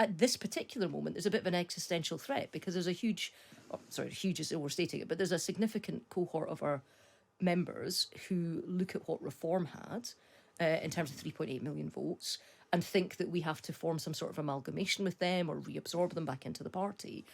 at this particular moment, there's a bit of an existential threat because there's a huge, huge is overstating it, but there's a significant cohort of our members who look at what Reform had in terms of 3.8 million votes and think that we have to form some sort of amalgamation with them or reabsorb them back into the party.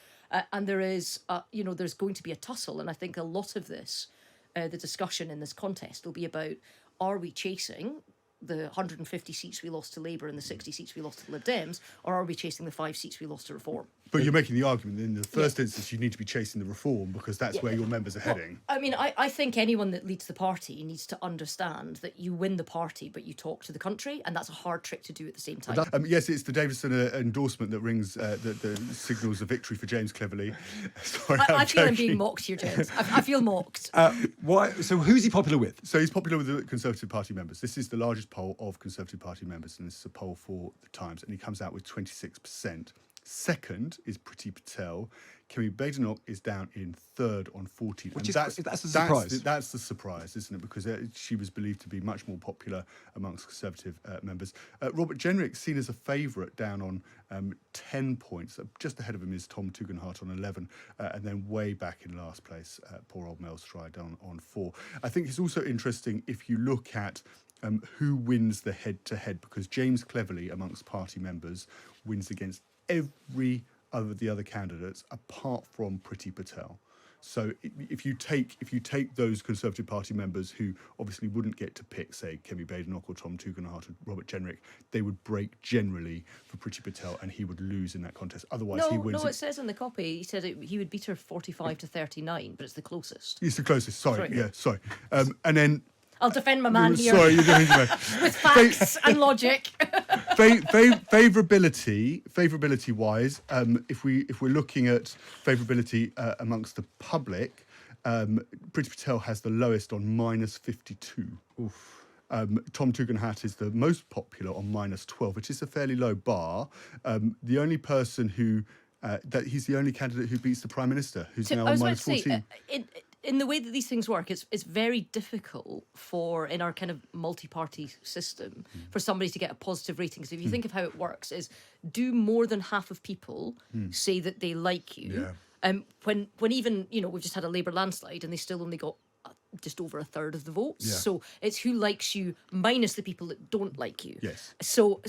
And there is, there's going to be a tussle. And I think a lot of this, the discussion in this contest will be about, are we chasing the 150 seats we lost to Labour and the 60 seats we lost to Lib Dems, or are we chasing the 5 seats we lost to Reform? But you're making the argument that in the first instance you need to be chasing the Reform because that's where your members are heading. I mean, I think anyone that leads the party needs to understand that you win the party, but you talk to the country, and that's a hard trick to do at the same time. Yes, it's the Davidson endorsement that rings, that signals a victory for James Cleverly. Sorry, I feel I'm being mocked here, James. I feel mocked. Why? So who's he popular with? So he's popular with the Conservative Party members. This is the largest poll of Conservative Party members, and this is a poll for the Times, and he comes out with 26%. Second is Priti Patel. Kemi Badenoch is down in third on 14. That's a surprise. That's the surprise, isn't it? Because she was believed to be much more popular amongst Conservative members. Robert Jenrick, seen as a favourite, down on 10 points. Just ahead of him is Tom Tugendhat on 11. And then way back in last place, poor old Mel Stride on 4. I think it's also interesting if you look at who wins the head-to-head, because James Cleverly, amongst party members, wins against every other candidates apart from Priti Patel. So if you take those Conservative Party members who obviously wouldn't get to pick, say, Kemi Badenoch or Tom Tugendhat or Robert Jenrick, they would break generally for Priti Patel and he would lose in that contest. Otherwise, he wins. No, it says in the copy, he said he would beat her 45 to 39, but it's the closest. It's the closest, sorry. And then... I'll defend my man here. Sorry, you're doing it. With facts and logic. Favorability wise, if we're looking at favorability amongst the public, Priti Patel has the lowest on -52. Oof. Tom Tugendhat is the most popular on -12, which is a fairly low bar. The only person who he's the only candidate who beats the Prime Minister, who's now on -14. In the way that these things work, it's very difficult in our kind of multi-party system for somebody to get a positive rating. So if you think of how it works, is do more than half of people say that they like you? Yeah. When even, we've just had a Labour landslide and they still only got just over a third of the votes. Yeah. So it's who likes you minus the people that don't like you. Yes. So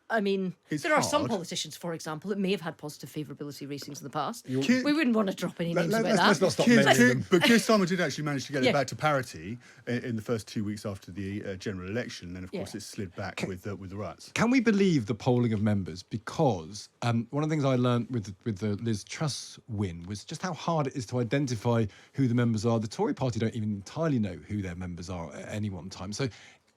I mean, there are some politicians, for example, that may have had positive favourability ratings in the past. We wouldn't want to drop any names about that. Let's not stop naming them. But Keir Starmer did actually manage to get it back to parity in the first 2 weeks after the general election. Then, of course, it slid back with the Ruts. Can we believe the polling of members? Because one of the things I learned with the Liz Truss win was just how hard it is to identify who the members are. The Tory party don't even entirely know who their members are at any one time. So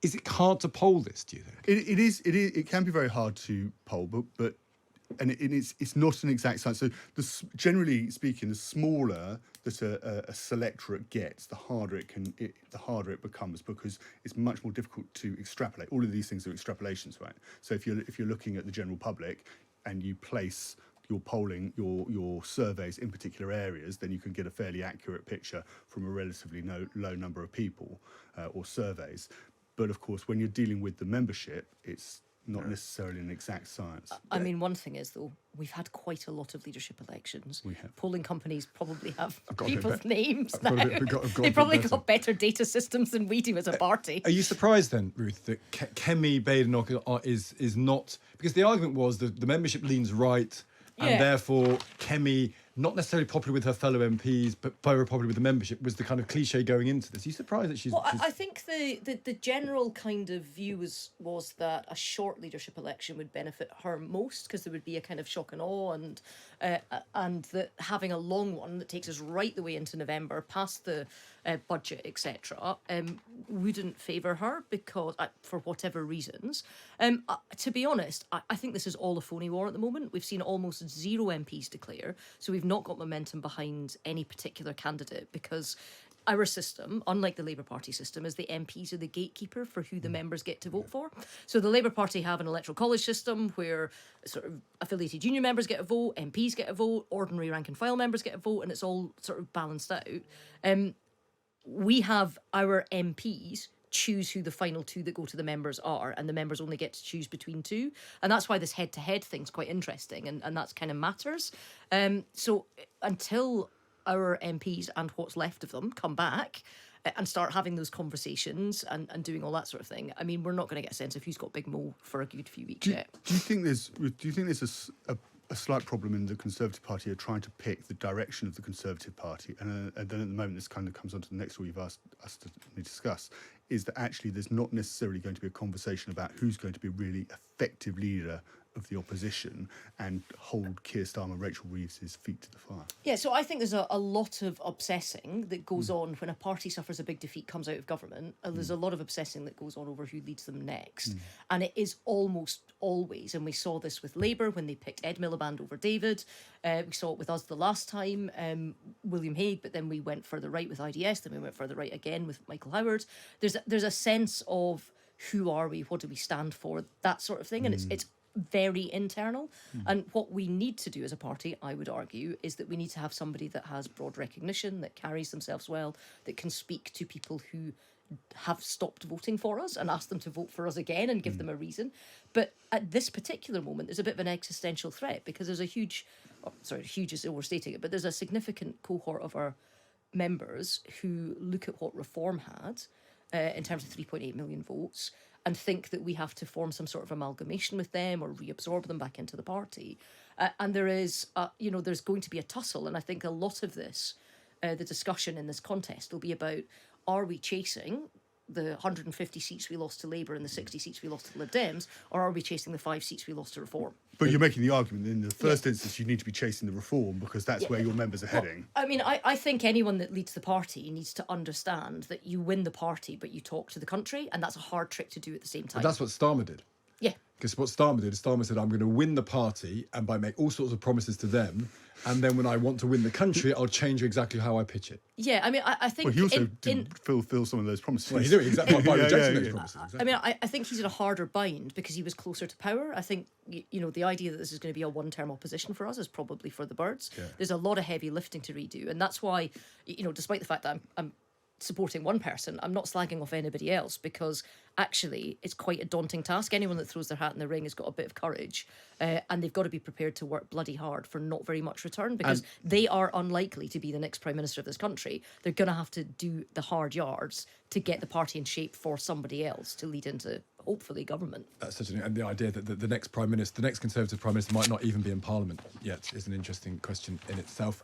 is it hard to poll this, do you think? It is. It can be very hard to poll, but it's not an exact science. So generally speaking, the smaller that a selectorate gets, the harder it becomes, because it's much more difficult to extrapolate. All of these things are extrapolations, right? So if you're looking at the general public and you place your polling, your surveys in particular areas, then you can get a fairly accurate picture from a relatively low number of people or surveys. But of course, when you're dealing with the membership, it's not necessarily an exact science. I mean, one thing is, though, we've had quite a lot of leadership elections. We have. Polling companies probably have people's names now. They've They've probably got better data systems than we do as a party. Are you surprised then, Ruth, that Kemi Badenoch is not... Because the argument was that the membership leans right, and therefore Kemi, not necessarily popular with her fellow MPs, but very popular with the membership, was the kind of cliche going into this. Are you surprised that she's... Well, I think the general kind of view was that a short leadership election would benefit her most, because there would be a kind of shock and awe, and that having a long one that takes us right the way into November, past the budget, etc., wouldn't favour her, because for whatever reasons. To be honest, I think this is all a phony war at the moment. We've seen almost 0 MPs declare, so we've not got momentum behind any particular candidate, because our system, unlike the Labour Party system, is the MPs are the gatekeeper for who the members get to vote for. So the Labour Party have an electoral college system where sort of affiliated union members get a vote, MPs get a vote, ordinary rank and file members get a vote, and it's all sort of balanced out. We have our MPs choose who the final two that go to the members are, and the members only get to choose between two. And that's why this head-to-head thing's quite interesting, and that's kind of matters. So until our MPs and what's left of them come back and start having those conversations and doing all that sort of thing, I mean, we're not going to get a sense of who's got Big Mo for a good few weeks yet. Do you think there's a slight problem in the Conservative Party are trying to pick the direction of the Conservative Party, and then at the moment this kind of comes on to the next one you've asked us to discuss, is that actually there's not necessarily going to be a conversation about who's going to be a really effective leader of the opposition and hold Keir Starmer, Rachel Reeves' feet to the fire? Yeah, so I think there's a lot of obsessing that goes on when a party suffers a big defeat, comes out of government. There's a lot of obsessing that goes on over who leads them next. And it is almost always, and we saw this with Labour when they picked Ed Miliband over David. We saw it with us the last time, William Hague, but then we went further right with IDS, then we went further right again with Michael Howard. There's a sense of who are we, what do we stand for, that sort of thing. And it's very internal. And what we need to do as a party, I would argue, is that we need to have somebody that has broad recognition, that carries themselves well, that can speak to people who have stopped voting for us and ask them to vote for us again and give them a reason. But at this particular moment, there's a bit of an existential threat, because there's a huge is overstating it, but there's a significant cohort of our members who look at what Reform had in terms of 3.8 million votes and think that we have to form some sort of amalgamation with them or reabsorb them back into the party. And there is, there's going to be a tussle. And I think a lot of this, the discussion in this contest will be about, are we chasing the 150 seats we lost to Labour and the 60 seats we lost to the Lib Dems, or are we chasing the 5 seats we lost to Reform? But you're making the argument that in the first instance you need to be chasing the Reform because that's where your members are heading. I mean, I think anyone that leads the party needs to understand that you win the party, but you talk to the country, and that's a hard trick to do at the same time. But that's what Starmer did. Yeah. Because what Starmer did is Starmer said, I'm going to win the party and by make all sorts of promises to them. And then when I want to win the country, I'll change exactly how I pitch it. Yeah, I mean, I think... Well, he also didn't fulfil some of those promises. Well, he's doing exactly by rejecting those promises. Exactly. I mean, I think he's in a harder bind because he was closer to power. I think, the idea that this is going to be a one-term opposition for us is probably for the birds. Yeah. There's a lot of heavy lifting to redo. And that's why, despite the fact that I'm supporting one person, I'm not slagging off anybody else, because actually it's quite a daunting task. Anyone that throws their hat in the ring has got a bit of courage, and they've got to be prepared to work bloody hard for not very much return, because they are unlikely to be the next Prime Minister of this country. They're going to have to do the hard yards to get the party in shape for somebody else to lead into, hopefully, government. That's such and the idea that the next Prime Minister, the next Conservative Prime Minister might not even be in Parliament yet is an interesting question in itself.